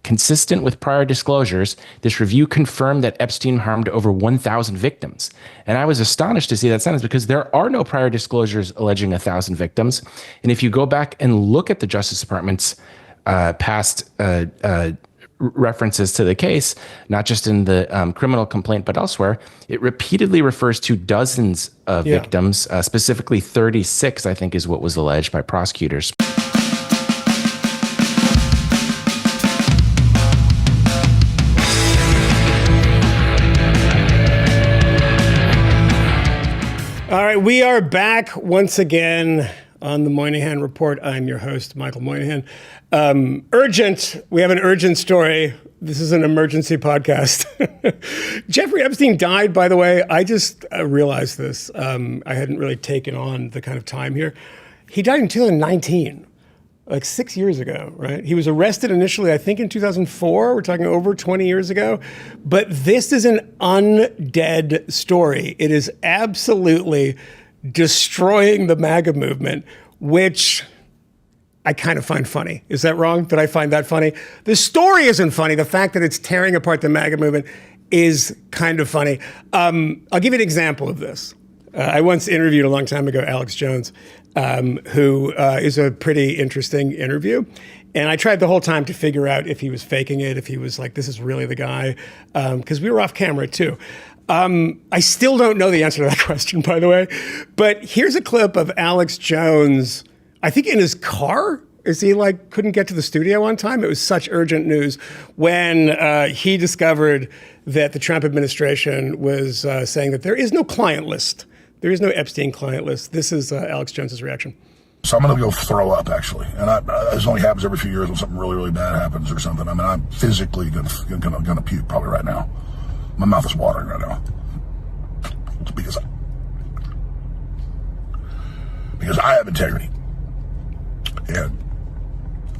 Consistent with prior disclosures, this review confirmed that Epstein harmed over 1,000 victims. And I was astonished to see that sentence because there are no prior disclosures alleging 1,000 victims. And if you go back and look at the Justice Department's past references to the case, not just in the criminal complaint, but elsewhere, it repeatedly refers to dozens of victims, specifically 36, I think is what was alleged by prosecutors. All right, we are back once again on the Moynihan Report. I'm your host, Michael Moynihan. Urgent. We have an urgent story. This is an emergency podcast. Jeffrey Epstein died, by the way. I just realized this. I hadn't really taken on the kind of time here. He died in 2019, like 6 years ago, right? He was arrested initially, I think, in 2004. We're talking over 20 years ago. But this is an undead story. It is absolutely destroying the MAGA movement, which I kind of find funny. Is that wrong? Did I find that funny? The story isn't funny. The fact that it's tearing apart the MAGA movement is kind of funny. I'll give you an example of this. I once interviewed a long time ago Alex Jones, who is a pretty interesting interview. And I tried the whole time to figure out if he was faking it, if he was like, this is really the guy, because we were off camera too. I still don't know the answer to that question, by the way. But here's a clip of Alex Jones, I think in his car. Is he like couldn't get to the studio on time? It was such urgent news when he discovered that the Trump administration was saying that there is no client list. There is no Epstein client list. This is Alex Jones's reaction. So I'm going to go throw up, actually. And this only happens every few years when something really, really bad happens or something. I mean, I'm physically going to puke probably right now. My mouth is watering right now. It's because I have integrity. And,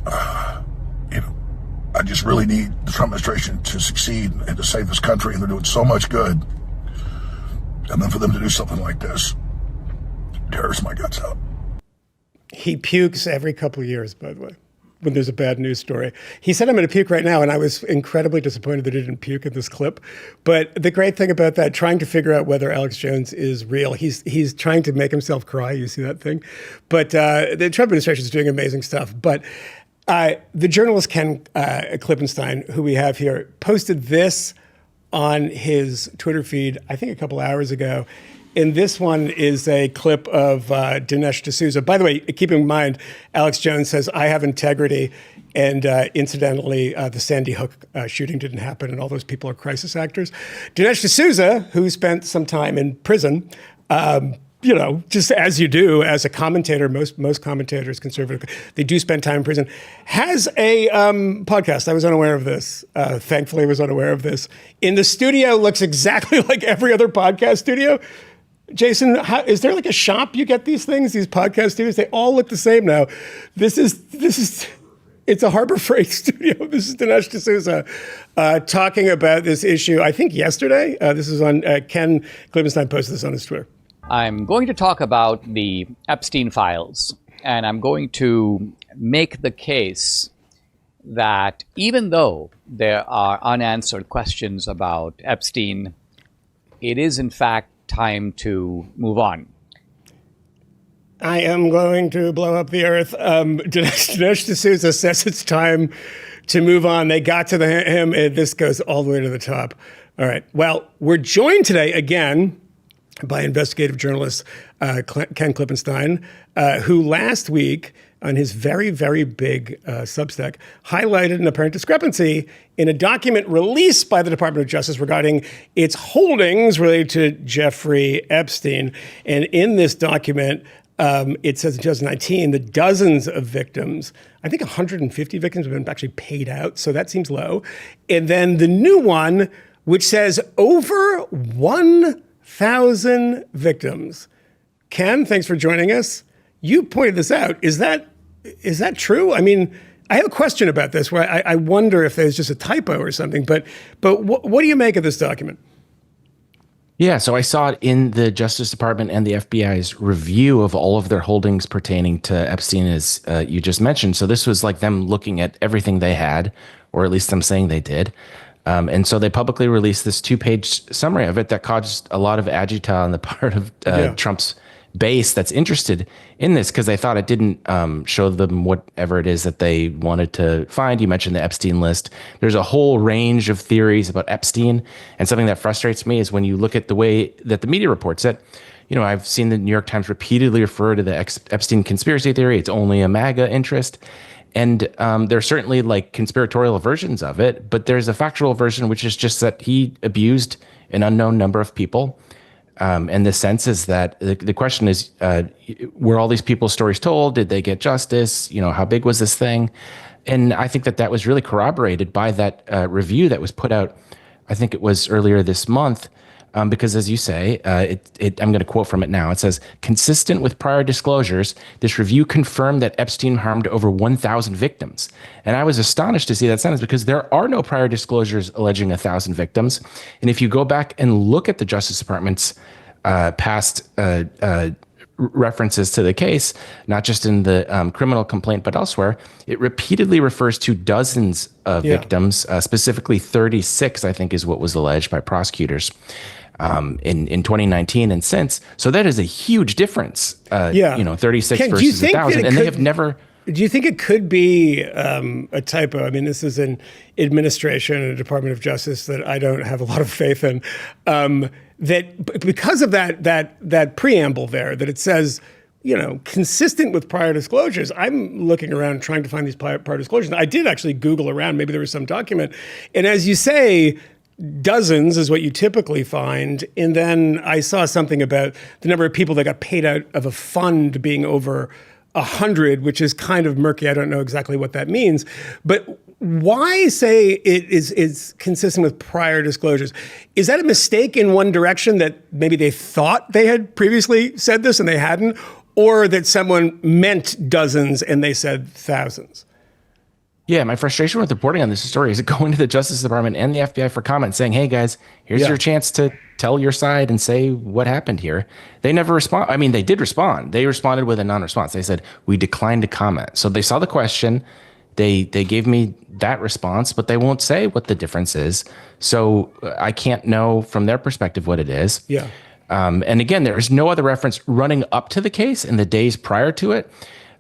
I just really need the Trump administration to succeed and to save this country. And they're doing so much good. And then for them to do something like this tears my guts out. He pukes every couple of years, by the way, when there's a bad news story. He said, I'm going to puke right now. And I was incredibly disappointed that he didn't puke in this clip. But the great thing about that, trying to figure out whether Alex Jones is real, he's trying to make himself cry. You see that thing? But the Trump administration is doing amazing stuff. But the journalist Ken Klippenstein, who we have here, posted this on his Twitter feed, I think a couple hours ago. And this one is a clip of Dinesh D'Souza. By the way, keep in mind, Alex Jones says, I have integrity. And incidentally, the Sandy Hook shooting didn't happen, and all those people are crisis actors. Dinesh D'Souza, who spent some time in prison, just as you do as a commentator, most commentators, conservative, they do spend time in prison, has a podcast. I was unaware of this. Thankfully, I was unaware of this. In the studio, looks exactly like every other podcast studio. Jason, is there like a shop you get these things, these podcast studios? They all look the same now. It's a Harbor Freight studio. This is Dinesh D'Souza talking about this issue, I think yesterday. This is on, Ken Klippenstein posted this on his Twitter. I'm going to talk about the Epstein files, and I'm going to make the case that even though there are unanswered questions about Epstein, it is in fact time to move on. I am going to blow up the earth. Dinesh D'Souza says it's time to move on. They got to him, and this goes all the way to the top. All right. Well, we're joined today again by investigative journalist Ken Klippenstein, who last week on his very, very big Substack highlighted an apparent discrepancy in a document released by the Department of Justice regarding its holdings related to Jeffrey Epstein. And in this document, it says in 2019 that dozens of victims, I think 150 victims have been actually paid out. So that seems low. And then the new one, which says over 1,000 victims. Ken, thanks for joining us. You pointed this out. Is that true? I mean, I have a question about this where I wonder if there's just a typo or something, but what do you make of this document? Yeah, so I saw it in the Justice Department and the FBI's review of all of their holdings pertaining to Epstein, as you just mentioned. So this was like them looking at everything they had, or at least I'm saying they did. And so they publicly released this 2-page summary of it that caused a lot of agita on the part of Trump's base that's interested in this, because they thought it didn't show them whatever it is that they wanted to find. You mentioned the Epstein list. There's a whole range of theories about Epstein. And something that frustrates me is when you look at the way that the media reports it. You know, I've seen the New York Times repeatedly refer to the Epstein conspiracy theory. It's only a MAGA interest. And there's certainly like conspiratorial versions of it, but there's a factual version, which is just that he abused an unknown number of people. And the sense is that the question is, were all these people's stories told? Did they get justice? You know, how big was this thing? And I think that was really corroborated by that review that was put out, I think it was earlier this month, because as you say, I'm going to quote from it now. It says, consistent with prior disclosures, this review confirmed that Epstein harmed over 1,000 victims. And I was astonished to see that sentence because there are no prior disclosures alleging 1,000 victims. And if you go back and look at the Justice Department's past references to the case, not just in the criminal complaint, but elsewhere, it repeatedly refers to dozens of victims, specifically 36, I think is what was alleged by prosecutors. In 2019 and since. So that is a huge difference, 36 Ken, versus 1,000. And they have never... Do you think it could be a typo? I mean, this is an administration and a Department of Justice that I don't have a lot of faith in. That because of that preamble there, that it says, you know, consistent with prior disclosures. I'm looking around trying to find these prior disclosures. I did actually Google around. Maybe there was some document. And as you say, dozens is what you typically find. And then I saw something about the number of people that got paid out of a fund being over 100, which is kind of murky. I don't know exactly what that means. But why say it is consistent with prior disclosures? Is that a mistake in one direction, that maybe they thought they had previously said this and they hadn't, or that someone meant dozens and they said thousands? Yeah, my frustration with reporting on this story is going to the Justice Department and the FBI for comment saying, hey, guys, here's your chance to tell your side and say what happened here. They never respond. I mean, they did respond. They responded with a non-response. They said, we declined to comment. So they saw the question. They gave me that response, but they won't say what the difference is. So I can't know from their perspective what it is. Yeah. And again, there is no other reference running up to the case in the days prior to it.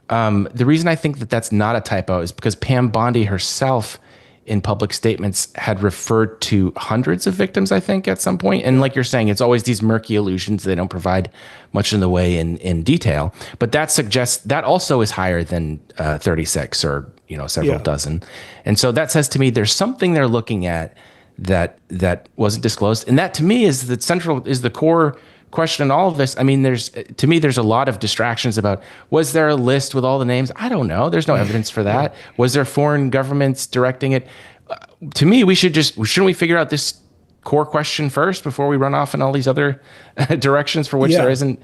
The reason I think that that's not a typo is because Pam Bondi herself in public statements had referred to hundreds of victims, I think, at some point. And like you're saying, it's always these murky allusions. They don't provide much in the way in detail. But that suggests that also is higher than 36 or, you know, several dozen. And so that says to me there's something they're looking at that wasn't disclosed. And that to me is the core question in all of this. I mean, there's a lot of distractions about, was there a list with all the names? I don't know. There's no evidence for that. Was there foreign governments directing it? To me, shouldn't we figure out this core question first before we run off in all these other directions for which there isn't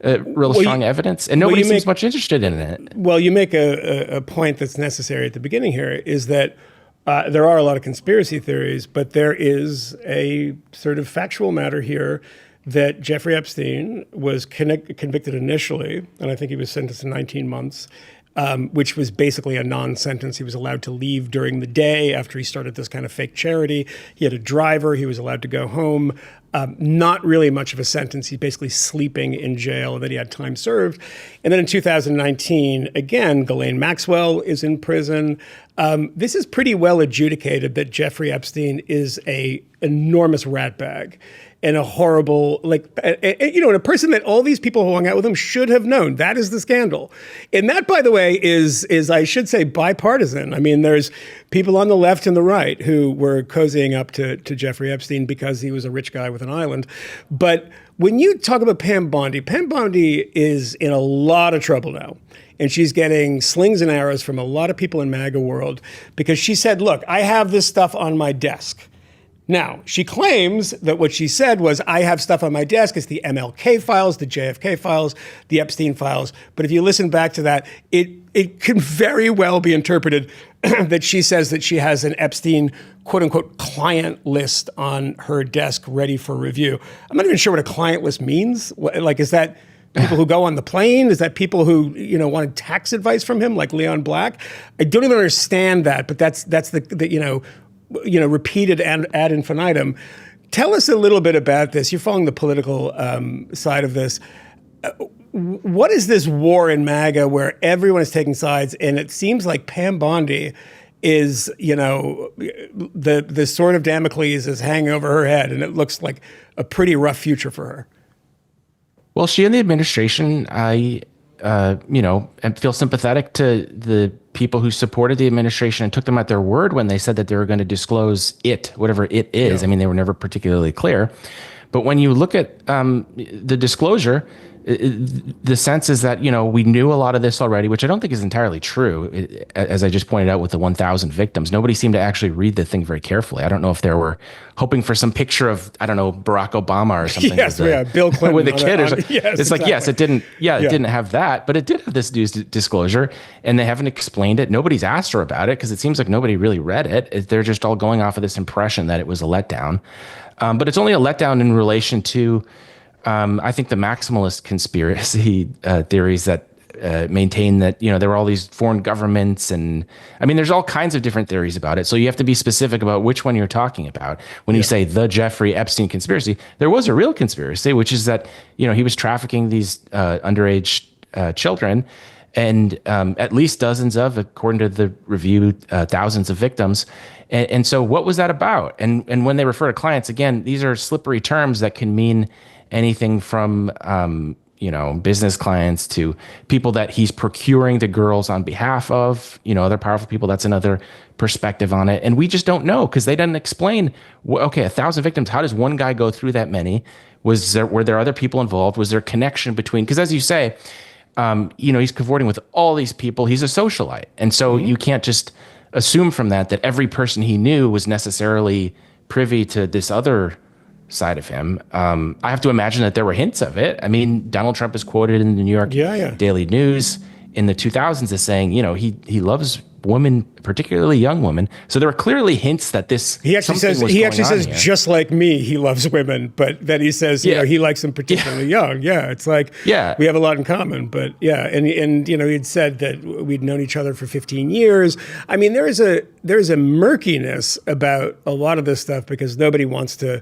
real strong evidence? And nobody seems much interested in it. Well, you make a point that's necessary at the beginning here, is that there are a lot of conspiracy theories, but there is a sort of factual matter here that Jeffrey Epstein was convicted initially, and I think he was sentenced to 19 months, which was basically a non-sentence. He was allowed to leave during the day after he started this kind of fake charity. He had a driver. He was allowed to go home. Not really much of a sentence. He's basically sleeping in jail, and then he had time served. And then in 2019, again, Ghislaine Maxwell is in prison. This is pretty well adjudicated that Jeffrey Epstein is a enormous ratbag and a horrible, and a person that all these people who hung out with him should have known. That is the scandal. And that, by the way, is I should say, bipartisan. I mean, there's people on the left and the right who were cozying up to Jeffrey Epstein because he was a rich guy with an island. But when you talk about Pam Bondi is in a lot of trouble now. And she's getting slings and arrows from a lot of people in MAGA world because she said, look, I have this stuff on my desk. Now, she claims that what she said was, I have stuff on my desk. It's the MLK files, the JFK files, the Epstein files. But if you listen back to that, it can very well be interpreted that she says that she has an Epstein, quote unquote, client list on her desk ready for review. I'm not even sure what a client list means. Is that people who go on the plane? Is that people who, wanted tax advice from him, like Leon Black? I don't even understand that, but that's the repeated and ad infinitum. Tell us a little bit about this. You're following the political side of this. What is this war in MAGA where everyone is taking sides, and it seems like Pam Bondi is, the sword of Damocles is hanging over her head, and it looks like a pretty rough future for her. Well, she and the administration, I feel sympathetic to the people who supported the administration and took them at their word when they said that they were going to disclose it, whatever it is. Yeah. I mean, they were never particularly clear. But when you look at the disclosure, the sense is that, we knew a lot of this already, which I don't think is entirely true. As I just pointed out with the 1,000 victims, nobody seemed to actually read the thing very carefully. I don't know if they were hoping for some picture of, Barack Obama or something. Yes, Bill Clinton with a kid. Yes, it's exactly. Like, yes, it didn't have that, but it did have this news disclosure, and they haven't explained it. Nobody's asked her about it because it seems like nobody really read it. They're just all going off of this impression that it was a letdown. But it's only a letdown in relation to, I think, the maximalist conspiracy theories that maintain that, there were all these foreign governments. And I mean, there's all kinds of different theories about it. So you have to be specific about which one you're talking about. When you say the Jeffrey Epstein conspiracy, there was a real conspiracy, which is that, he was trafficking these underage children. And at least dozens of, according to the review, thousands of victims. And so what was that about? And when they refer to clients, again, these are slippery terms that can mean anything from, business clients to people that he's procuring the girls on behalf of, other powerful people. That's another perspective on it. And we just don't know because they didn't explain, 1,000 victims, how does one guy go through that many? Were there other people involved? Was there a connection between, because as you say, he's cavorting with all these people. He's a socialite. And so you can't just assume from that every person he knew was necessarily privy to this other side of him. I have to imagine that there were hints of it. I mean, Donald Trump is quoted in the New York Daily News in the 2000s as saying, he loves women, particularly young women. So there were clearly hints that he actually says just like me, he loves women, but then he says, he likes them particularly young. Yeah. It's like, we have a lot in common, but And he'd said that we'd known each other for 15 years. I mean, there's a murkiness about a lot of this stuff because nobody wants to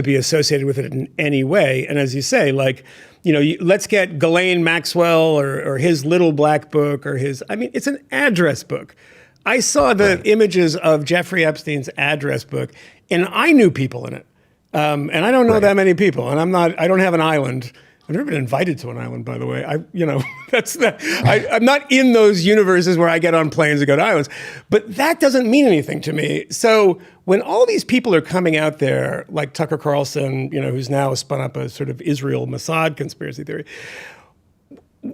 be associated with it in any way. And as you say, like, let's get Ghislaine Maxwell or his little black book it's an address book. I saw the images of Jeffrey Epstein's address book and I knew people in it. And I don't know that many people, and I don't have an island. I've never been invited to an island, by the way. I'm not in those universes where I get on planes and go to islands, but that doesn't mean anything to me. So when all these people are coming out there, like Tucker Carlson, who's now spun up a sort of Israel-Mossad conspiracy theory,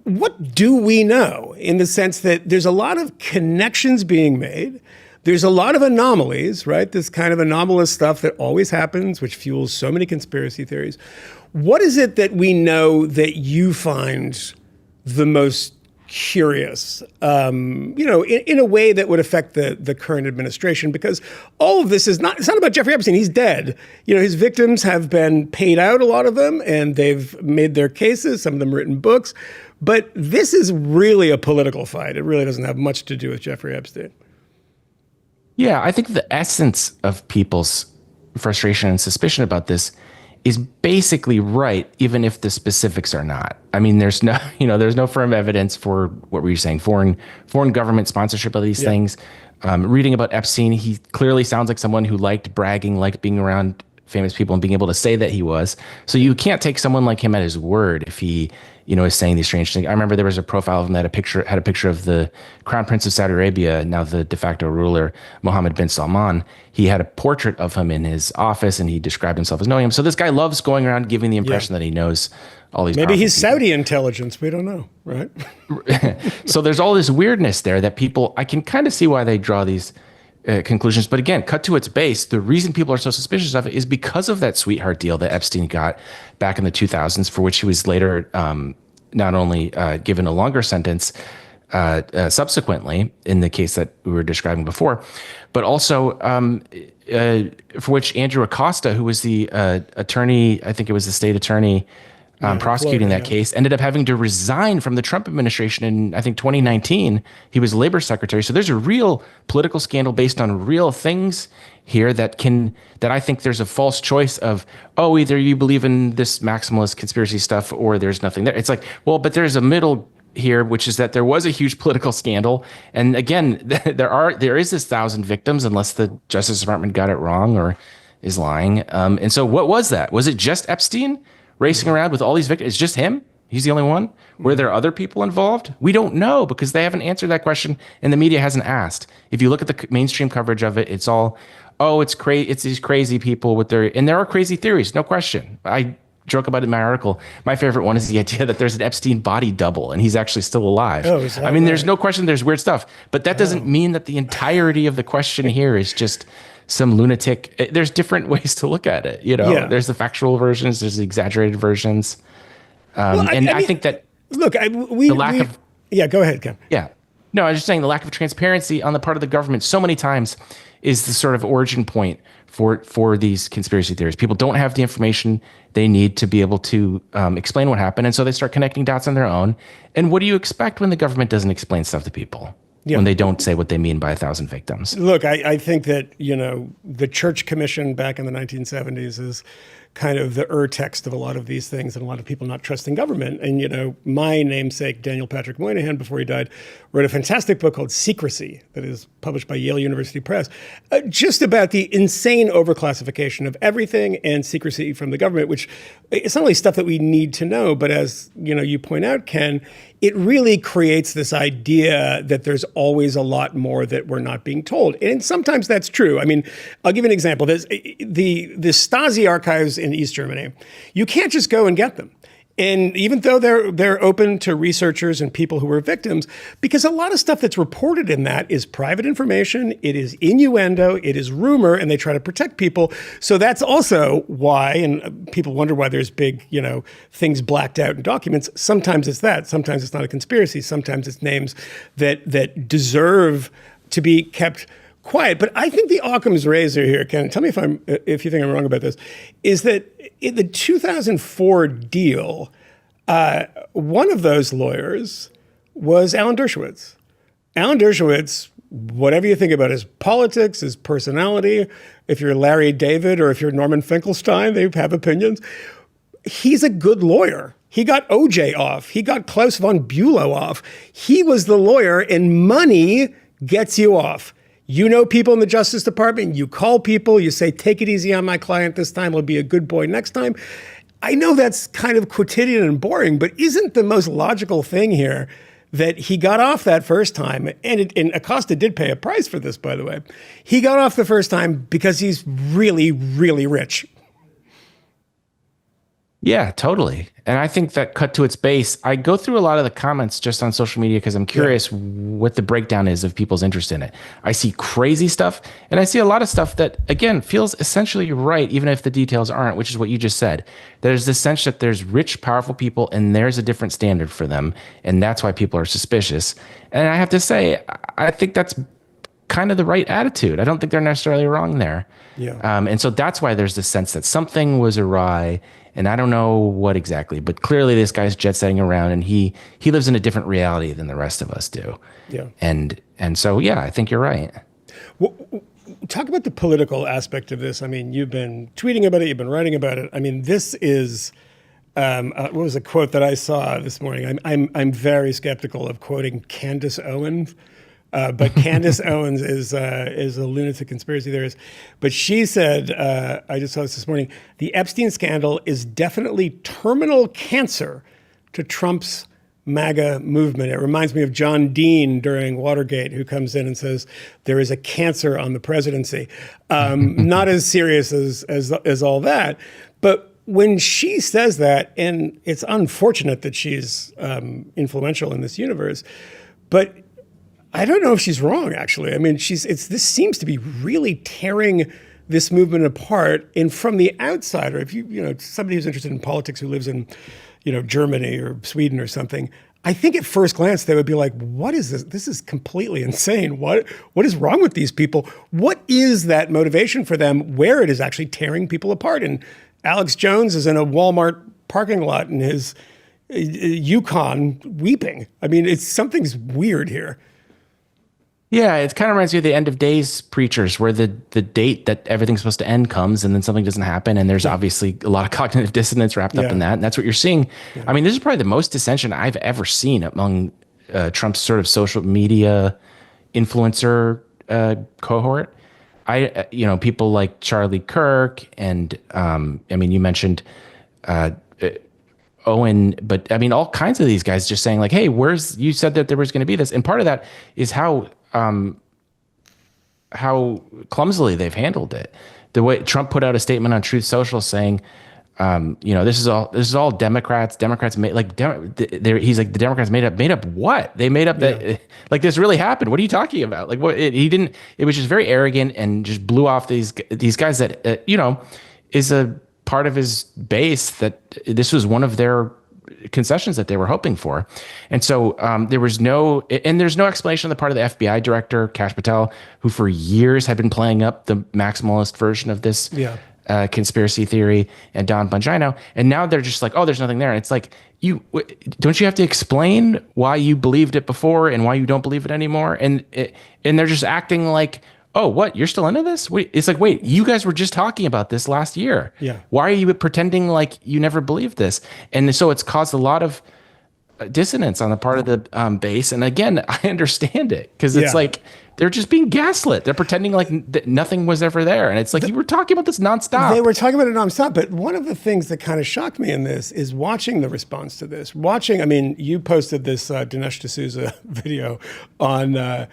what do we know in the sense that there's a lot of connections being made? There's a lot of anomalies, right? This kind of anomalous stuff that always happens, which fuels so many conspiracy theories. What is it that we know that you find the most curious, in a way that would affect the current administration? Because all of this it's not about Jeffrey Epstein. He's dead. His victims have been paid out, a lot of them, and they've made their cases, some of them written books. But this is really a political fight. It really doesn't have much to do with Jeffrey Epstein. Yeah, I think the essence of people's frustration and suspicion about this is basically right, even if the specifics are not. I mean, there's no firm evidence for what were you saying, foreign government sponsorship of these things. Reading about Epstein, he clearly sounds like someone who liked bragging, liked being around famous people and being able to say that he was. So you can't take someone like him at his word if he, is saying these strange things. I remember there was a profile of him that had a picture of the Crown Prince of Saudi Arabia, now the de facto ruler, Mohammed bin Salman. He had a portrait of him in his office and he described himself as knowing him. So this guy loves going around giving the impression that he knows all these Maybe he's people. Saudi intelligence. We don't know, right? So there's all this weirdness there that people, I can kind of see why they draw these conclusions. But again, cut to its base, the reason people are so suspicious of it is because of that sweetheart deal that Epstein got back in the 2000s, for which he was later not only given a longer sentence subsequently in the case that we were describing before, but also for which Andrew Acosta, who was the attorney, I think it was the state attorney prosecuting that case, ended up having to resign from the Trump administration in, I think, 2019. He was labor secretary. So there's a real political scandal based on real things here that I think there's a false choice of, oh, either you believe in this maximalist conspiracy stuff or there's nothing there. It's like, well, but there's a middle here, which is that there was a huge political scandal. And again, there is this 1,000 victims, unless the Justice Department got it wrong or is lying. And so what was that? Was it just Epstein racing around with all these victims? It's just him? He's the only one? Were there other people involved? We don't know, because they haven't answered that question and the media hasn't asked. If you look at the mainstream coverage of it, it's all, oh, it's these crazy people and there are crazy theories, no question. I joke about it in my article. My favorite one is the idea that there's an Epstein body double and he's actually still alive. Oh, is that there's no question there's weird stuff, but that doesn't mean that the entirety of the question here is just some lunatic. There's different ways to look at it. There's the factual versions, there's the exaggerated versions. I think that go ahead, Ken. Yeah. No, I was just saying the lack of transparency on the part of the government so many times is the sort of origin point for these conspiracy theories. People don't have the information they need to be able to explain what happened. And so they start connecting dots on their own. And what do you expect when the government doesn't explain stuff to people? When they don't say what they mean by 1,000 victims? Look, I think that, the Church Commission back in the 1970s is kind of the text of a lot of these things and a lot of people not trusting government. And, my namesake, Daniel Patrick Moynihan, before he died, wrote a fantastic book called Secrecy that is published by Yale University Press, just about the insane overclassification of everything and secrecy from the government, which it's not only stuff that we need to know, but as, you point out, Ken, it really creates this idea that there's always a lot more that we're not being told. And sometimes that's true. I'll give you an example. There's the Stasi archives in East Germany. You can't just go and get them. And even though they're open to researchers and people who are victims, because a lot of stuff that's reported in that is private information, it is innuendo, it is rumor, and they try to protect people. So that's also why, and people wonder why there's big, things blacked out in documents. Sometimes it's that. Sometimes it's not a conspiracy. Sometimes it's names that deserve to be kept quiet. But I think the Occam's razor here, Ken, tell me if you think I'm wrong about this, is that in the 2004 deal, one of those lawyers was Alan Dershowitz. Alan Dershowitz, whatever you think about his politics, his personality, if you're Larry David or if you're Norman Finkelstein, they have opinions. He's a good lawyer. He got OJ off. He got Klaus von Bülow off. He was the lawyer, and money gets you off. You know people in the Justice Department, you call people, you say, take it easy on my client this time, he'll be a good boy next time. I know that's kind of quotidian and boring, but isn't the most logical thing here that he got off that first time, and Acosta did pay a price for this, by the way. He got off the first time because he's really, really rich. Yeah, totally. And I think that cut to its base, I go through a lot of the comments just on social media because I'm curious what the breakdown is of people's interest in it. I see crazy stuff, and I see a lot of stuff that, again, feels essentially right, even if the details aren't, which is what you just said. There's this sense that there's rich, powerful people, and there's a different standard for them, and that's why people are suspicious. And I have to say, I think that's kind of the right attitude. I don't think they're necessarily wrong there. Yeah. And so that's why there's this sense that something was awry. And I don't know what exactly, but clearly this guy's jet setting around, and he lives in a different reality than the rest of us do. Yeah. And so, yeah, I think you're right. Well, talk about the political aspect of this. You've been tweeting about it. You've been writing about it. This is, what was a quote that I saw this morning? I'm very skeptical of quoting Candace Owens. But Candace Owens is a lunatic conspiracy theorist. But she said, I just saw this morning, the Epstein scandal is definitely terminal cancer to Trump's MAGA movement. It reminds me of John Dean during Watergate, who comes in and says, there is a cancer on the presidency. Not as serious as all that. But when she says that, and it's unfortunate that she's influential in this universe, but I don't know if she's wrong, actually. This seems to be really tearing this movement apart. And from the outsider, if somebody who's interested in politics who lives in, Germany or Sweden or something, I think at first glance they would be like, what is this? This is completely insane. What is wrong with these people? What is that motivation for them where it is actually tearing people apart? And Alex Jones is in a Walmart parking lot in his Yukon weeping. I mean, something's weird here. Yeah, it kind of reminds me of the end of days preachers, where the date that everything's supposed to end comes and then something doesn't happen. And there's obviously a lot of cognitive dissonance wrapped up in that. And that's what you're seeing. Yeah. I mean, this is probably the most dissension I've ever seen among Trump's sort of social media influencer cohort. People like Charlie Kirk and, you mentioned Owen, but I mean, all kinds of these guys just saying like, hey, you said that there was going to be this. And part of that is how clumsily they've handled it. The way Trump put out a statement on Truth Social saying, this is all Democrats. Democrats made he's like, the Democrats made up what? They made up that like this really happened. What are you talking about? Like what he didn't. It was just very arrogant and just blew off these guys that is a part of his base, that this was one of their concessions that they were hoping for. And so there's no explanation on the part of the FBI director, Kash Patel, who for years had been playing up the maximalist version of this conspiracy theory, and Don Bongino. And now they're just like, oh, there's nothing there. And it's like, don't you have to explain why you believed it before and why you don't believe it anymore? And they're just acting like, oh, what? You're still into this? It's like, wait, you guys were just talking about this last year. Yeah. Why are you pretending like you never believed this? And so it's caused a lot of dissonance on the part of the base. And again, I understand it, because it's like they're just being gaslit. They're pretending like nothing was ever there. And it's like, you were talking about this nonstop. They were talking about it nonstop. But one of the things that kind of shocked me in this is watching the response to this. You posted this Dinesh D'Souza video on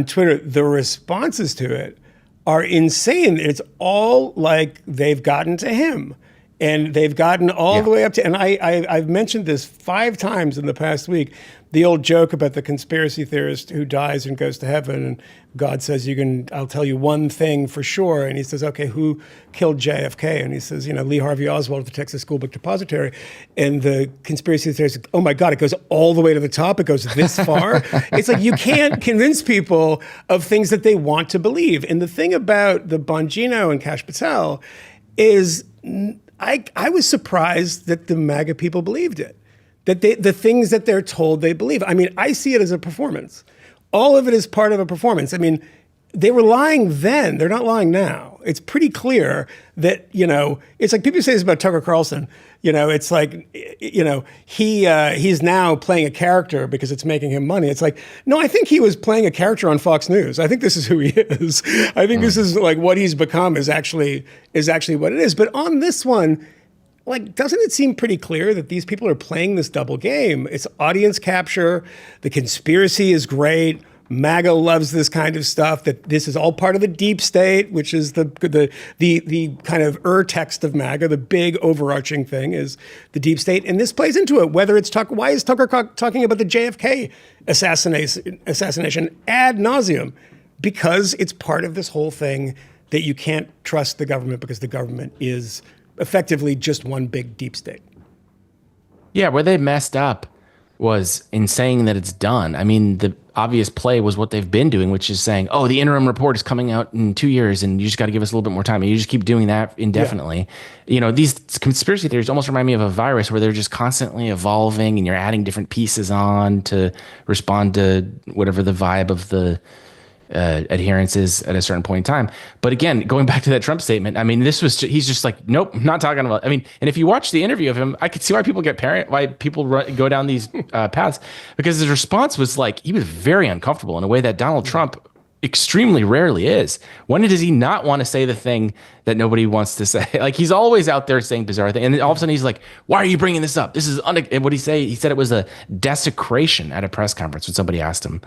Twitter. The responses to it are insane. It's all like they've gotten to him, and they've gotten all the way up to, and I've mentioned this 5 times in the past week, the old joke about the conspiracy theorist who dies and goes to heaven, and God says, I'll tell you one thing for sure. And he says, okay, who killed JFK? And he says, Lee Harvey Oswald at the Texas School Book Depository. And the conspiracy theorist, oh my God, it goes all the way to the top. It goes this far. It's like, you can't convince people of things that they want to believe. And the thing about the Bongino and Kash Patel is, I was surprised that the MAGA people believed it. That the things that they're told they believe. I mean, I see it as a performance. All of it is part of a performance. I mean, they were lying then. They're not lying now. It's pretty clear that, it's like people say this about Tucker Carlson. It's like, he's now playing a character because it's making him money. It's like, no, I think he was playing a character on Fox News. I think this is who he is. I think this is like what he's become is actually what it is. But on this one, like, doesn't it seem pretty clear that these people are playing this double game? It's audience capture. The conspiracy is great. MAGA loves this kind of stuff, that this is all part of the deep state, which is the kind of text of MAGA. The big overarching thing is the deep state. And this plays into it, whether it's why is Tucker talking about the JFK assassination ad nauseum? Because it's part of this whole thing that you can't trust the government because the government is effectively just one big deep state. Yeah, where they messed up was in saying that it's done. I mean, the obvious play was what they've been doing, which is saying, oh, the interim report is coming out in 2 years and you just got to give us a little bit more time. And you just keep doing that indefinitely. Yeah. These conspiracy theories almost remind me of a virus where they're just constantly evolving and you're adding different pieces on to respond to whatever the vibe of the adherence is at a certain point in time. But again, going back to that Trump statement, I mean, he's just like, nope, I'm not talking about, and if you watch the interview of him, I could see why people go down these paths, because his response was like, he was very uncomfortable in a way that Donald Trump extremely rarely is. When does he not want to say the thing that nobody wants to say? Like, he's always out there saying bizarre things. And then all of a sudden he's like, why are you bringing this up? This is, and what did he say? He said it was a desecration at a press conference when somebody asked him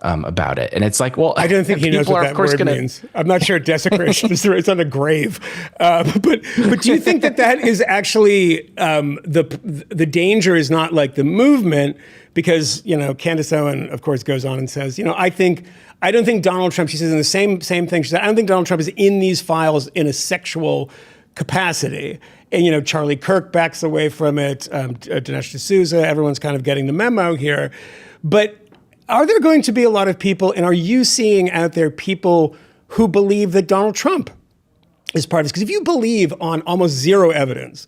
about it. And it's like, well, I don't think he knows what that word means. I'm not sure desecration is it's on a grave. But do you think that is actually the danger is not like the movement? Because, Candace Owen, of course, goes on and says, I don't think Donald Trump, she says in the same thing, she said, I don't think Donald Trump is in these files in a sexual capacity. And, Charlie Kirk backs away from it, Dinesh D'Souza, everyone's kind of getting the memo here. But are there going to be a lot of people, and are you seeing out there people who believe that Donald Trump is part of this? Because if you believe on almost zero evidence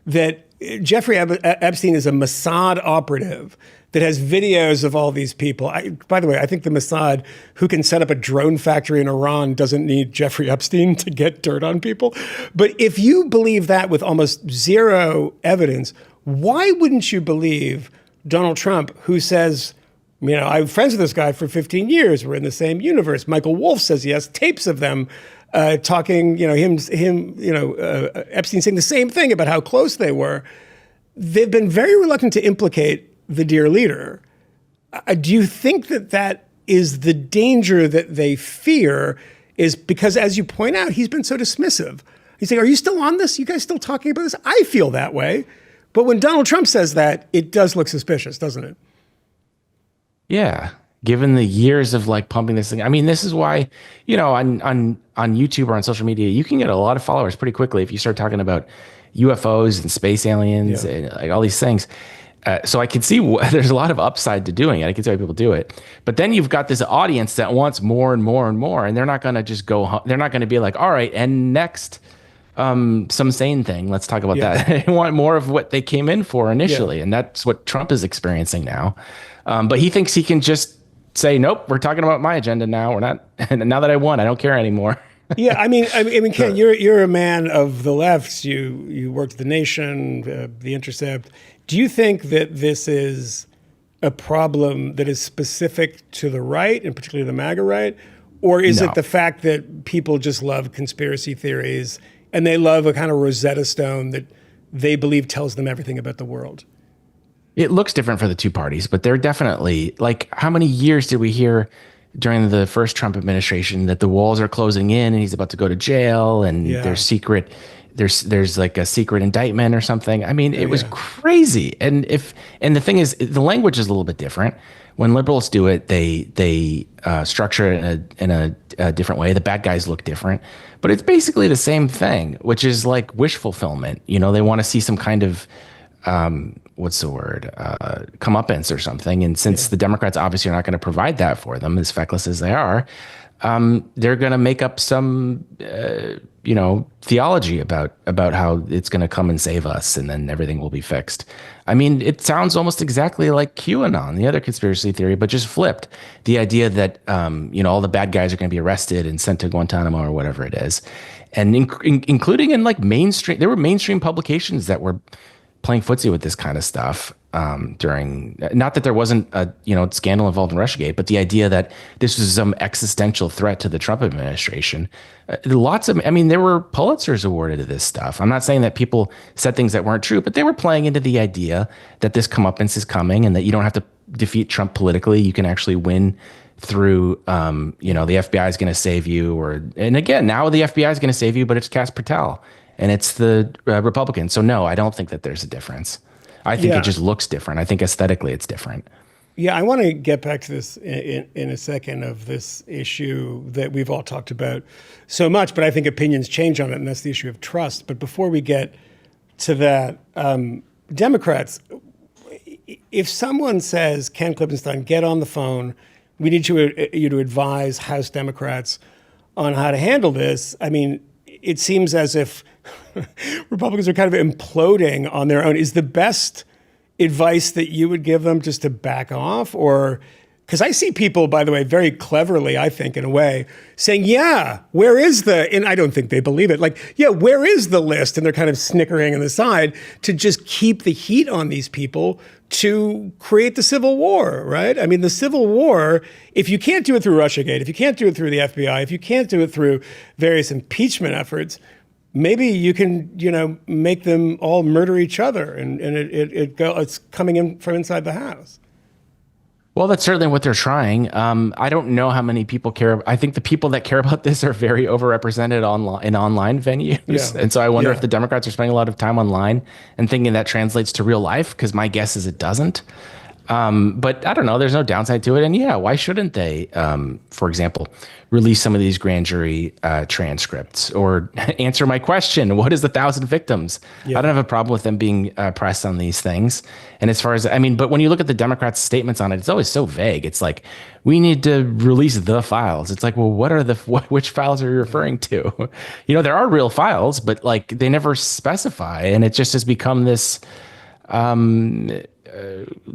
that Jeffrey Epstein is a Mossad operative that has videos of all these people. By the way, I think the Mossad, who can set up a drone factory in Iran, doesn't need Jeffrey Epstein to get dirt on people. But if you believe that with almost zero evidence, why wouldn't you believe Donald Trump, who says, I'm friends with this guy for 15 years. We're in the same universe. Michael Wolff says he has tapes of them talking, Epstein saying the same thing about how close they were. They've been very reluctant to implicate the dear leader. Do you think that is the danger that they fear, is because, as you point out, he's been so dismissive? He's saying, are you still on this? You guys still talking about this? I feel that way. But when Donald Trump says that, it does look suspicious, doesn't it? Yeah. Given the years of pumping this thing. I mean, this is why, on YouTube or on social media, you can get a lot of followers pretty quickly if you start talking about UFOs and space aliens and all these things. So I can see there's a lot of upside to doing it. I can see why people do it. But then you've got this audience that wants more and more and more, and they're not going to just go. They're not going to be like, all right, and next, some sane thing. Let's talk about that. They want more of what they came in for initially, and that's what Trump is experiencing now. But he thinks he can just say, nope, we're talking about my agenda now. We're not. Now that I won, I don't care anymore. Yeah, I mean, Ken, you're a man of the left. You worked at The Nation, The Intercept. Do you think that this is a problem that is specific to the right, and particularly the MAGA right? Or is it the fact that people just love conspiracy theories and they love a kind of Rosetta Stone that they believe tells them everything about the world? It looks different for the two parties, but they're definitely, how many years did we hear during the first Trump administration that the walls are closing in and he's about to go to jail and there's like a secret indictment or something. I mean, it was crazy. And the thing is, the language is a little bit different. When liberals do it, they structure it in a different way. The bad guys look different, but it's basically the same thing, which is like wish fulfillment. They want to see some kind of comeuppance or something. And since the Democrats obviously are not going to provide that for them, as feckless as they are, they're going to make up some, theology about how it's going to come and save us and then everything will be fixed. I mean, it sounds almost exactly like QAnon, the other conspiracy theory, but just flipped. The idea that, all the bad guys are going to be arrested and sent to Guantanamo or whatever it is. And including in mainstream, there were mainstream publications that were playing footsie with this kind of stuff during, not that there wasn't a scandal involved in Russiagate, but the idea that this was some existential threat to the Trump administration. There were Pulitzers awarded to this stuff. I'm not saying that people said things that weren't true, but they were playing into the idea that this comeuppance is coming and that you don't have to defeat Trump politically. You can actually win through, the FBI is going to save you, and again, now the FBI is going to save you, but it's Kass Patel. And it's the Republicans. So no, I don't think that there's a difference. I think it just looks different. I think aesthetically it's different. Yeah, I want to get back to this in a second, of this issue that we've all talked about so much, but I think opinions change on it, and that's the issue of trust. But before we get to that, Democrats, if someone says, Ken Klippenstein, get on the phone, we need you to advise House Democrats on how to handle this, I mean, it seems as if Republicans are kind of imploding on their own. Is the best advice that you would give them just to back off? Or, because I see people, by the way, very cleverly, I think, in a way, saying, where is and I don't think they believe it, where is the list? And they're kind of snickering on the side to just keep the heat on these people to create the Civil War, right? I mean, the Civil War, if you can't do it through Russiagate, if you can't do it through the FBI, if you can't do it through various impeachment efforts, maybe you can, make them all murder each other, and it's coming in from inside the house. Well, that's certainly what they're trying. I don't know how many people care. I think the people that care about this are very overrepresented in online venues. Yeah. And so I wonder if the Democrats are spending a lot of time online and thinking that translates to real life, because my guess is it doesn't. But I don't know. There's no downside to it. And yeah, why shouldn't they, for example, release some of these grand jury transcripts or answer my question? What is the 1,000 victims? Yeah. I don't have a problem with them being pressed on these things. And as far as, I mean, but when you look at the Democrats' statements on it, it's always so vague. It's like, we need to release the files. It's like, well, which files are you referring to? There are real files, but like they never specify. And it just has become this,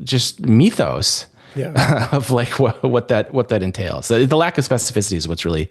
just mythos of like what that entails. The lack of specificity is what's really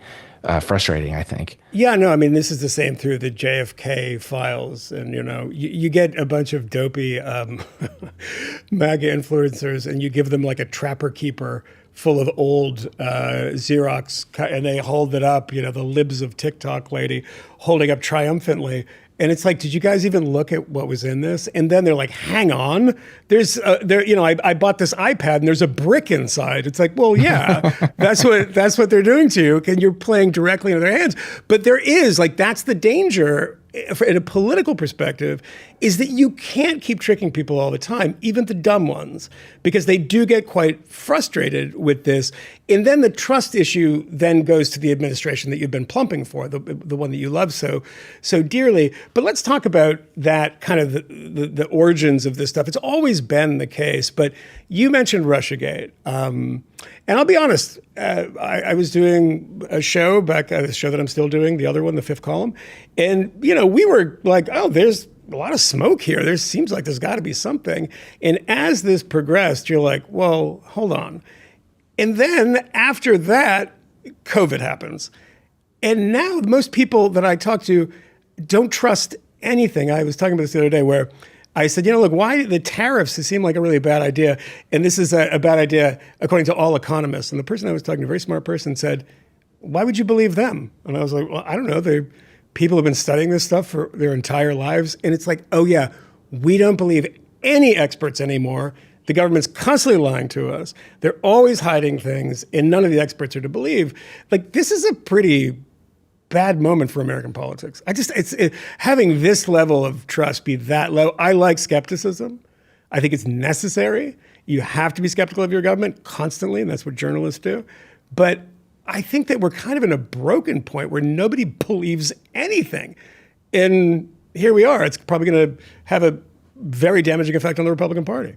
frustrating, I think. Yeah, no, I mean, this is the same through the JFK files. And, you get a bunch of dopey MAGA influencers and you give them like a trapper keeper full of old Xerox, and they hold it up, the libs of TikTok lady holding up triumphantly. And it's like, did you guys even look at what was in this? And then they're like, hang on, I bought this iPad and there's a brick inside. It's like, well, yeah, that's what they're doing to you. And you're playing directly into their hands. But there is that's the danger in a political perspective, is that you can't keep tricking people all the time, even the dumb ones, because they do get quite frustrated with this. And then the trust issue then goes to the administration that you've been plumping for, the one that you love so dearly. But let's talk about that kind of the origins of this stuff. It's always been the case, but you mentioned Russiagate. And I'll be honest, I was doing a show the show that I'm still doing, the other one, The Fifth Column. And, we were like, oh, there's a lot of smoke here. There seems like there's got to be something. And as this progressed, you're like, well, hold on. And then after that, COVID happens. And now most people that I talk to don't trust anything. I was talking about this the other day where I said, look, why the tariffs seem like a really bad idea. And this is a bad idea, according to all economists. And the person I was talking to, a very smart person, said, why would you believe them? And I was like, well, I don't know. People have been studying this stuff for their entire lives. And it's like, oh, yeah, we don't believe any experts anymore. The government's constantly lying to us. They're always hiding things, and none of the experts are to believe. Like, this is a pretty bad moment for American politics. Having this level of trust be that low. I like skepticism. I think it's necessary. You have to be skeptical of your government constantly, and that's what journalists do. But I think that we're kind of in a broken point where nobody believes anything. And here we are. It's probably going to have a very damaging effect on the Republican Party.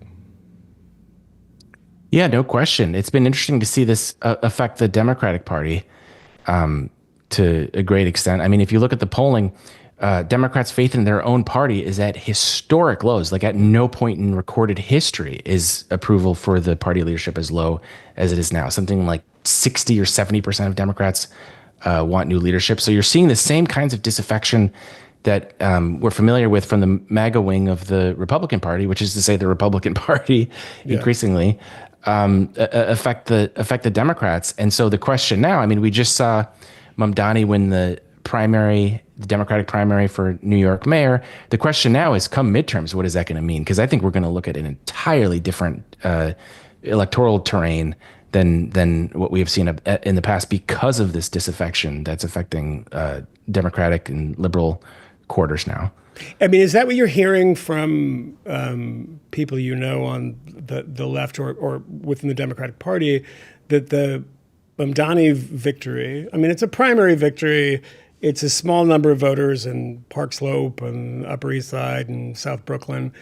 Yeah, no question. It's been interesting to see this affect the Democratic Party to a great extent. I mean, if you look at the polling, Democrats' faith in their own party is at historic lows. Like at no point in recorded history is approval for the party leadership as low as it is now. Something like 60 or 70% of Democrats want new leadership. So you're seeing the same kinds of disaffection that we're familiar with from the MAGA wing of the Republican Party, which is to say the Republican Party increasingly affect the Democrats. And so the question now, I mean, we just saw Pam Bondi win the Democratic primary for New York mayor. The question now is, come midterms, what is that going to mean? Because I think we're going to look at an entirely different electoral terrain than what we have seen in the past because of this disaffection that's affecting Democratic and liberal quarters now. I mean, is that what you're hearing from people on the left or within the Democratic Party, that the Bondi victory, I mean, it's a primary victory. It's a small number of voters in Park Slope and Upper East Side and South Brooklyn.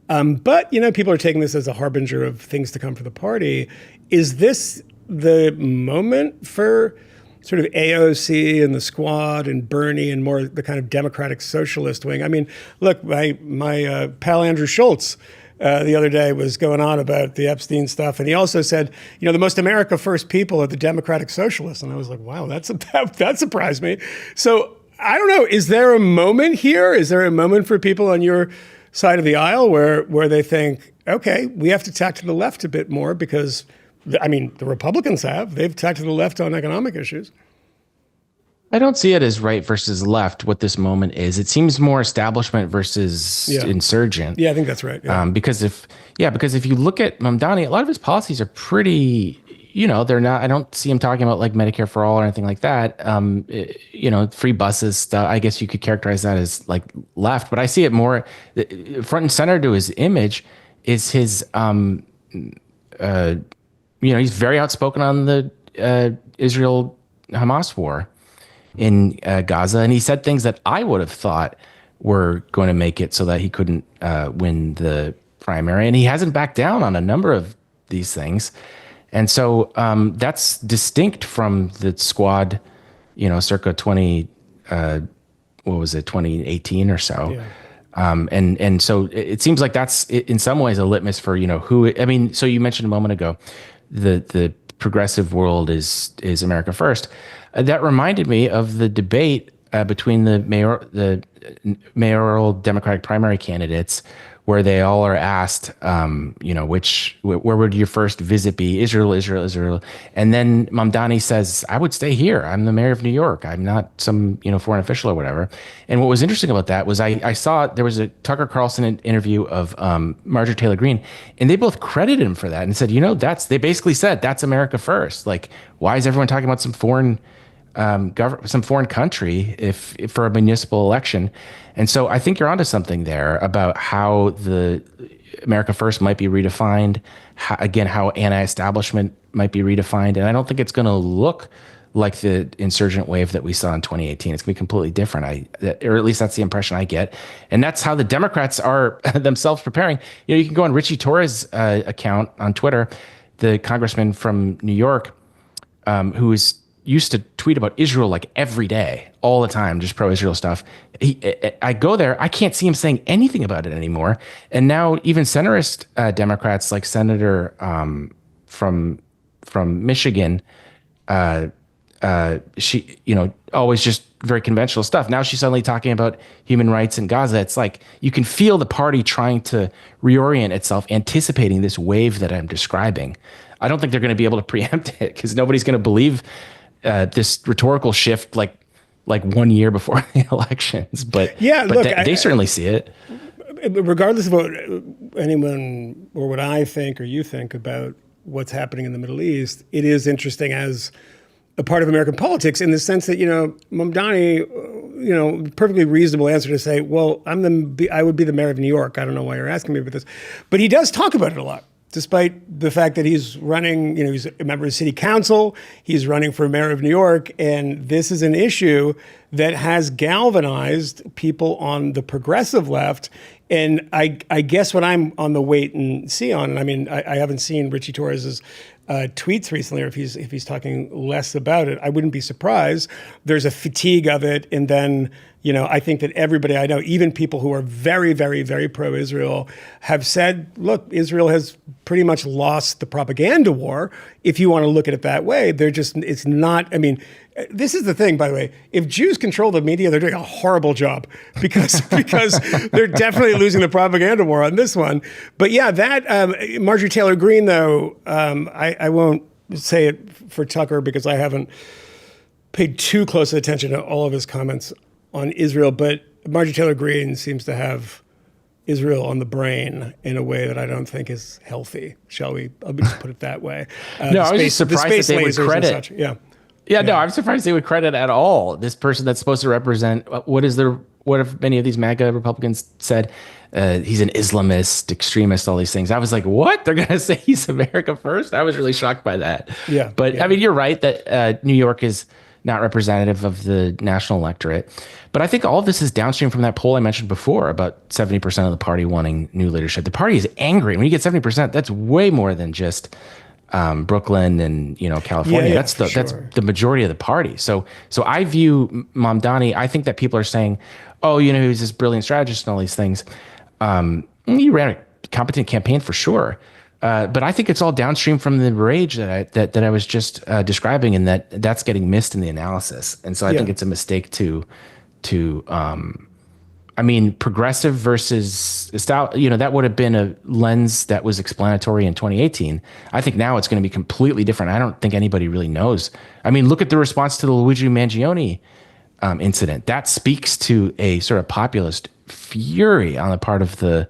But, people are taking this as a harbinger of things to come for the party. Is this the moment for sort of AOC and the Squad and Bernie and more the kind of Democratic socialist wing? I mean, look, my pal Andrew Schultz the other day was going on about the Epstein stuff. And he also said, the most America first people are the Democratic socialists. And I was like, wow, that surprised me. So I don't know. Is there a moment here? Is there a moment for people on your side of the aisle where they think, okay, we have to tack to the left a bit more because, I mean, the Republicans they've tacked to the left on economic issues? I don't see it as right versus left. What this moment is, it seems more establishment versus insurgent. Yeah, I think that's right. Yeah. Because if you look at Pam Bondi, a lot of his policies are pretty, they're not. I don't see him talking about like Medicare for all or anything like that. Free buses stuff. I guess you could characterize that as like left, but I see it more front and center to his image is his he's very outspoken on the Israel-Hamas war in Gaza, and he said things that I would have thought were going to make it so that he couldn't win the primary, and he hasn't backed down on a number of these things. And so that's distinct from the squad, circa 2018 or so. Yeah. And so it seems like that's in some ways a litmus for, so you mentioned a moment ago, the progressive world is America first. That reminded me of the debate between the mayoral Democratic primary candidates, where they all are asked, where would your first visit be? Israel. And then Mamdani says, I would stay here. I'm the mayor of New York. I'm not some, foreign official or whatever. And what was interesting about that was I saw there was a Tucker Carlson interview of Marjorie Taylor Greene, and they both credited him for that and said, they basically said that's America first. Like, why is everyone talking about some foreign country if for a municipal election? And so I think you're onto something there about how the America First might be redefined, how anti-establishment might be redefined. And I don't think it's going to look like the insurgent wave that we saw in 2018. It's going to be completely different, or at least that's the impression I get. And that's how the Democrats are themselves preparing. You can go on Richie Torres' account on Twitter, the congressman from New York, who used to tweet about Israel like every day, all the time, just pro-Israel stuff. I go there, I can't see him saying anything about it anymore. And now even centrist Democrats, like Senator from Michigan, she, always just very conventional stuff. Now she's suddenly talking about human rights in Gaza. It's like you can feel the party trying to reorient itself, anticipating this wave that I'm describing. I don't think they're going to be able to preempt it because nobody's going to believe this rhetorical shift like 1 year before the elections. But they certainly see it. Regardless of what anyone or what I think or you think about what's happening in the Middle East, it is interesting as a part of American politics in the sense that, Mamdani, perfectly reasonable answer to say, well, I would be the mayor of New York. I don't know why you're asking me about this. But he does talk about it a lot. Despite the fact that he's running, he's a member of city council, he's running for mayor of New York, and this is an issue that has galvanized people on the progressive left. And I guess what I'm on the wait and see on, and I haven't seen Richie Torres's tweets recently, or if he's talking less about it, I wouldn't be surprised. There's a fatigue of it, and then I think that everybody I know, even people who are very, very, very pro-Israel, have said, look, Israel has pretty much lost the propaganda war. If you want to look at it that way, it's not, this is the thing, by the way, if Jews control the media, they're doing a horrible job because they're definitely losing the propaganda war on this one. But yeah, that, Marjorie Taylor Greene, though, I won't say it for Tucker because I haven't paid too close attention to all of his comments on Israel, but Marjorie Taylor Greene seems to have Israel on the brain in a way that I don't think is healthy. Shall we? I'll just put it that way. No, I was just surprised that they would credit. Yeah, no, I'm surprised they would credit at all this person that's supposed to represent. What have many of these MAGA Republicans said? He's an Islamist, extremist, all these things. I was like, what? They're going to say he's America first? I was really shocked by that. Yeah. But you're right that New York is not representative of the national electorate. But I think all of this is downstream from that poll I mentioned before about 70% of the party wanting new leadership. The party is angry. When you get 70%, that's way more than just Brooklyn and California. That's the majority of the party. So I view Mamdani. I think that people are saying, oh, he's this brilliant strategist and all these things. He ran a competent campaign for sure. But I think it's all downstream from the rage that I was just describing, and that's getting missed in the analysis. And so I think it's a mistake to progressive versus style. That would have been a lens that was explanatory in 2018. I think now it's going to be completely different. I don't think anybody really knows. Look at the response to the Luigi Mangione incident. That speaks to a sort of populist fury on the part of the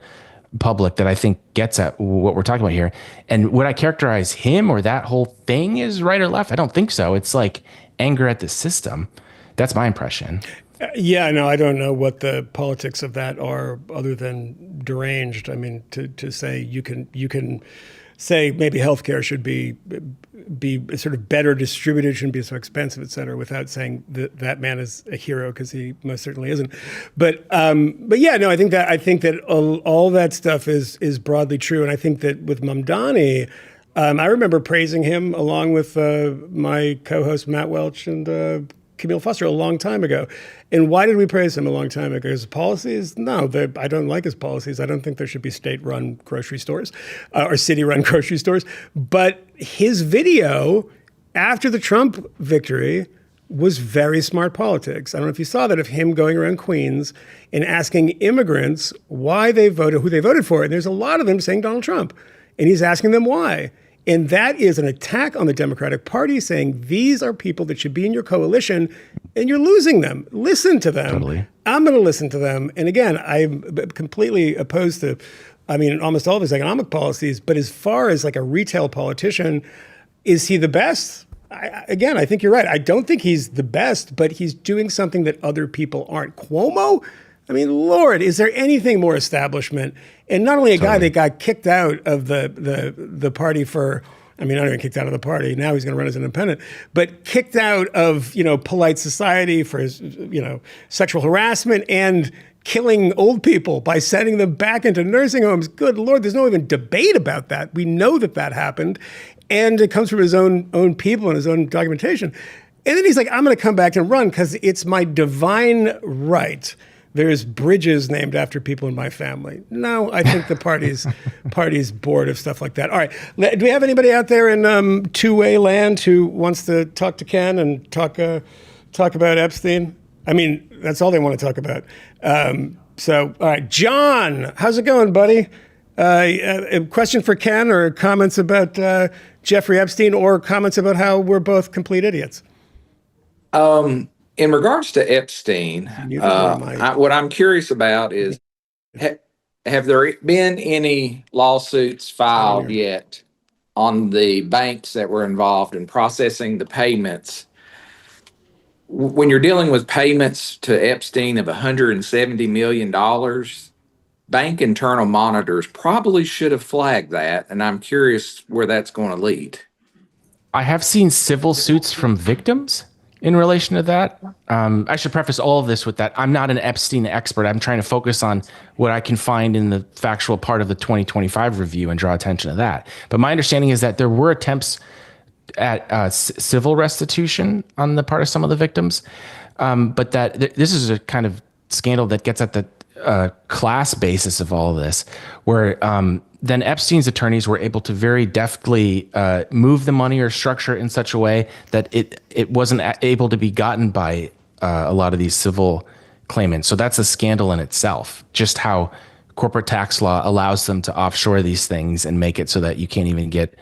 public that I think gets at what we're talking about here. And would I characterize him or that whole thing as right or left? I don't think so. It's like anger at the system. That's my impression. I don't know what the politics of that are other than deranged. To say you can say maybe healthcare should be sort of better distributed, shouldn't be so expensive, et cetera, without saying that man is a hero, because he most certainly isn't. But yeah, no, I think that all that stuff is broadly true, and I think that with Mamdani, I remember praising him along with my co-host Matt Welch and Camille Foster a long time ago. And why did we praise him a long time ago? His policies? No, I don't like his policies. I don't think there should be state-run grocery stores or city-run grocery stores. But his video after the Trump victory was very smart politics. I don't know if you saw that, of him going around Queens and asking immigrants why they voted, who they voted for. And there's a lot of them saying Donald Trump. And he's asking them why. And that is an attack on the Democratic Party, saying these are people that should be in your coalition and you're losing them. Listen to them. Totally. I'm going to listen to them. And again, I'm completely opposed to, almost all of his economic policies. But as far as like a retail politician, is he the best? I think you're right. I don't think he's the best, but he's doing something that other people aren't. Cuomo? Lord, is there anything more establishment? And not only a guy that got kicked out of the party for, not even kicked out of the party, now he's going to run as an independent, but kicked out of, polite society for his, sexual harassment and killing old people by sending them back into nursing homes. Good Lord, there's no even debate about that. We know that happened. And it comes from his own people and his own documentation. And then he's like, I'm going to come back and run because it's my divine right. There's bridges named after people in my family. No, I think the party's bored of stuff like that. All right. Do we have anybody out there in two-way land who wants to talk to Ken and talk about Epstein? That's all they want to talk about. All right. John, how's it going, buddy? A question for Ken, or comments about Jeffrey Epstein, or comments about how we're both complete idiots? In regards to Epstein, what I'm curious about is, have there been any lawsuits filed yet on the banks that were involved in processing the payments? When you're dealing with payments to Epstein of $170 million, bank internal monitors probably should have flagged that, and I'm curious where that's going to lead. I have seen civil suits from victims in relation to that. I should preface all of this with that I'm not an Epstein expert. I'm trying to focus on what I can find in the factual part of the 2025 review and draw attention to that. But my understanding is that there were attempts at civil restitution on the part of some of the victims, but that this is a kind of scandal that gets at the class basis of all of this, where then Epstein's attorneys were able to very deftly move the money or structure it in such a way that it wasn't able to be gotten by a lot of these civil claimants. So that's a scandal in itself, just how corporate tax law allows them to offshore these things and make it so that you can't even get,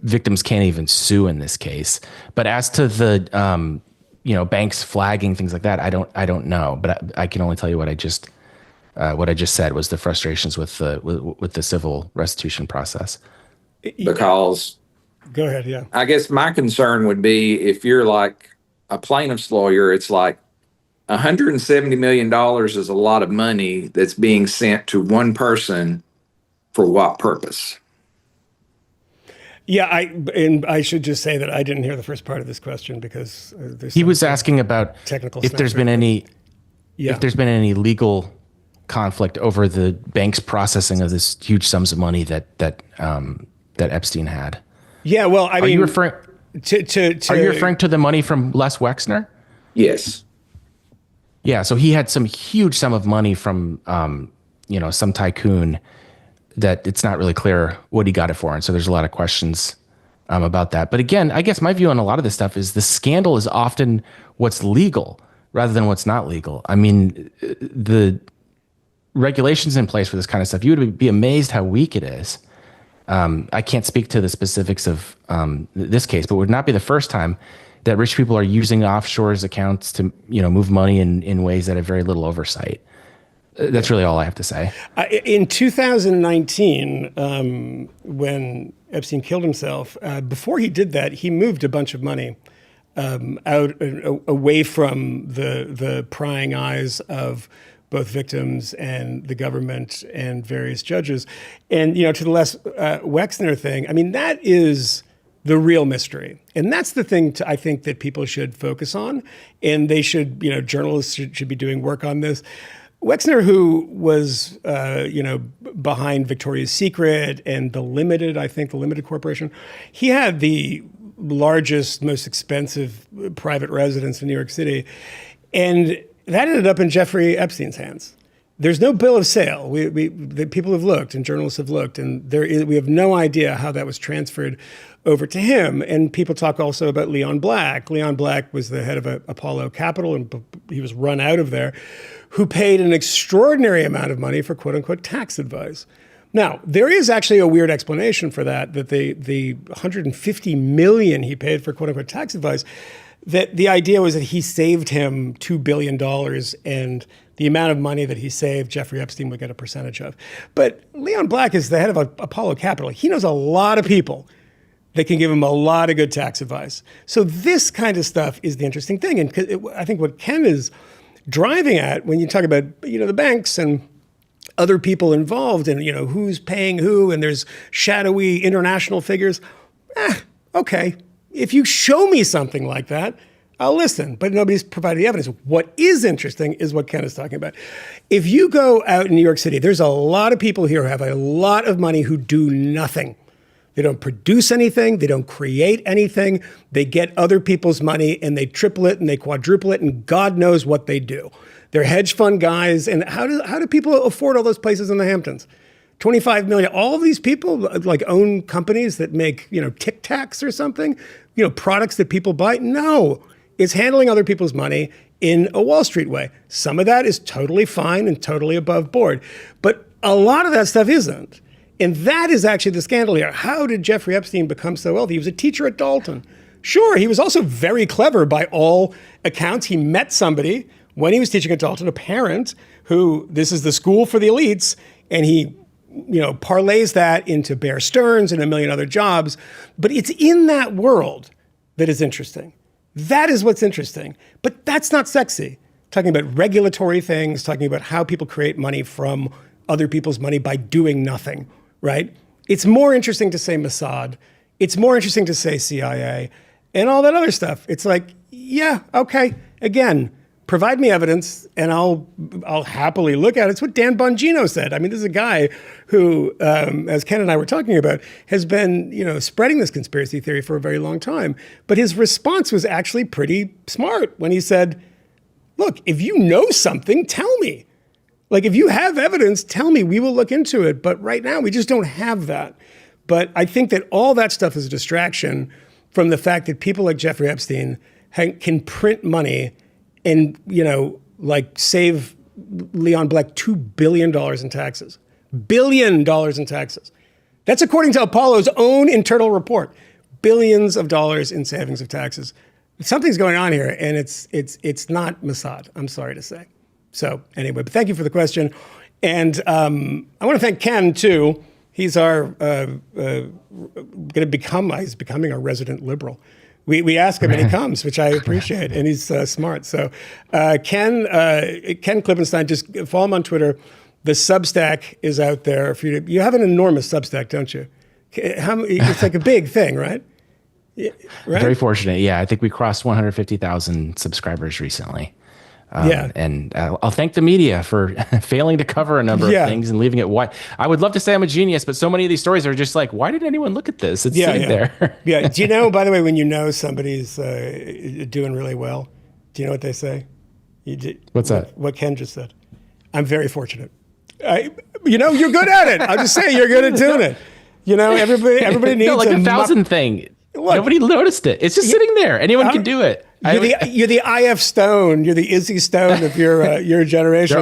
victims can't even sue in this case. But as to the banks flagging things like that, I don't know, but I can only tell you what I just said was the frustrations with the civil restitution process. Because, go ahead, yeah. I guess my concern would be, if you're like a plaintiff's lawyer, it's like $170 million is a lot of money that's being sent to one person for what purpose? Yeah, I should just say that I didn't hear the first part of this question, because he was asking about if there's been any legal conflict over the bank's processing of this huge sums of money that Epstein had. Yeah, well, are you referring to the money from Les Wexner? Yes. Yeah, so he had some huge sum of money from some tycoon that it's not really clear what he got it for, and so there's a lot of questions about that. But again, I guess my view on a lot of this stuff is the scandal is often what's legal rather than what's not legal. The regulations in place for this kind of stuff, you would be amazed how weak it is. I can't speak to the specifics of this case, but it would not be the first time that rich people are using offshores accounts to move money in ways that have very little oversight. That's really all I have to say. In 2019, when Epstein killed himself, before he did that, he moved a bunch of money away from the prying eyes of both victims and the government and various judges. And, to the Les Wexner thing, I mean, that is the real mystery. And that's the thing I think that people should focus on. And they should, journalists should be doing work on this. Wexner, who was, behind Victoria's Secret and the Limited Corporation, he had the largest, most expensive private residence in New York City. And that ended up in Jeffrey Epstein's hands. There's no bill of sale. The people have looked and journalists have looked, and we have no idea how that was transferred over to him. And people talk also about Leon Black. Leon Black was the head of Apollo Capital, and he was run out of there, who paid an extraordinary amount of money for quote unquote tax advice. Now, there is actually a weird explanation for that the $150 million he paid for quote unquote tax advice, that the idea was that he saved him $2 billion, and the amount of money that he saved, Jeffrey Epstein would get a percentage of. But Leon Black is the head of Apollo Capital. He knows a lot of people that can give him a lot of good tax advice. So this kind of stuff is the interesting thing. And I think what Ken is driving at when you talk about, the banks and other people involved and, who's paying who, and there's shadowy international figures, okay. If you show me something like that, I'll listen, but nobody's provided the evidence. What is interesting is what Ken is talking about. If you go out in New York City, there's a lot of people here who have a lot of money who do nothing. They don't produce anything. They don't create anything. They get other people's money and they triple it and they quadruple it, and God knows what they do. They're hedge fund guys. And how do people afford all those places in the Hamptons? 25 million. All of these people like own companies that make, Tic Tacs or something, products that people buy. No, it's handling other people's money in a Wall Street way. Some of that is totally fine and totally above board, but a lot of that stuff isn't. And that is actually the scandal here. How did Jeffrey Epstein become so wealthy? He was a teacher at Dalton. Sure, he was also very clever by all accounts. He met somebody when he was teaching at Dalton, a parent who, this is the school for the elites, and he parlays that into Bear Stearns and a million other jobs. But it's in that world that is interesting. That is what's interesting. But that's not sexy. Talking about regulatory things, talking about how people create money from other people's money by doing nothing, right? It's more interesting to say Mossad. It's more interesting to say CIA and all that other stuff. It's like, yeah, okay, again, provide me evidence and I'll happily look at it. It's what Dan Bongino said. I mean, this is a guy who, as Ken and I were talking about, has been, spreading this conspiracy theory for a very long time. But his response was actually pretty smart when he said, look, if you know something, tell me. Like, if you have evidence, tell me, we will look into it. But right now, we just don't have that. But I think that all that stuff is a distraction from the fact that people like Jeffrey Epstein can print money and, save Leon Black $2 billion in taxes. $1 billion in taxes. That's according to Apollo's own internal report. Billions of dollars in savings of taxes. Something's going on here, and it's not Mossad, I'm sorry to say. So anyway, but thank you for the question. And I want to thank Ken, too. He's he's becoming our resident liberal. We ask him and he comes, which I appreciate, and he's smart. So Ken Klippenstein, just follow him on Twitter. The Substack is out there for you. You have an enormous Substack, don't you? It's like a big thing, right? Right? Very fortunate. Yeah, I think we crossed 150,000 subscribers recently. And I'll thank the media for failing to cover a number of things and leaving it white. I would love to say I'm a genius, but so many of these stories are just like, why did anyone look at this? It's sitting there. Yeah. Do you know, by the way, when you know somebody's doing really well, do you know what they say? What's that? What Ken just said. I'm very fortunate. You're good at it. I'll just say you're good at doing it. Everybody needs like a 1,000 thing. Look, nobody noticed it. It's just sitting there. Anyone can do it. You're the IF Stone. You're the Izzy Stone of your generation.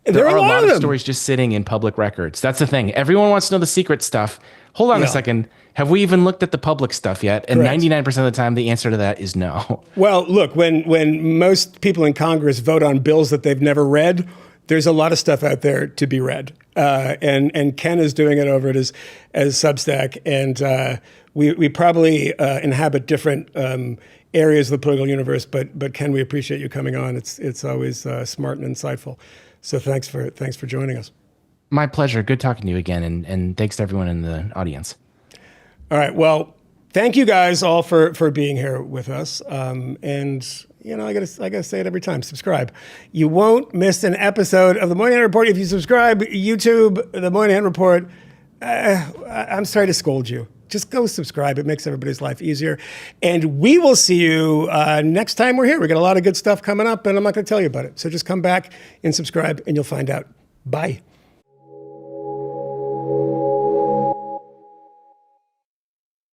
There are a lot of stories just sitting in public records. That's the thing. Everyone wants to know the secret stuff. Hold on a second. Have we even looked at the public stuff yet? And 99% of the time, the answer to that is no. Well, look, when most people in Congress vote on bills that they've never read, there's a lot of stuff out there to be read. And Ken is doing it over at his Substack. And we probably inhabit different areas of the political universe. But Ken, we appreciate you coming on. It's always smart and insightful. So thanks for joining us. My pleasure. Good talking to you again, and thanks to everyone in the audience. All right. Well, thank you guys all for being here with us. And I gotta say it every time. Subscribe. You won't miss an episode of the Moynihan Report if you subscribe. YouTube, the Moynihan Report. I'm sorry to scold you. Just go subscribe. It makes everybody's life easier. And we will see you next time we're here. We got a lot of good stuff coming up, and I'm not going to tell you about it. So just come back and subscribe, and you'll find out. Bye.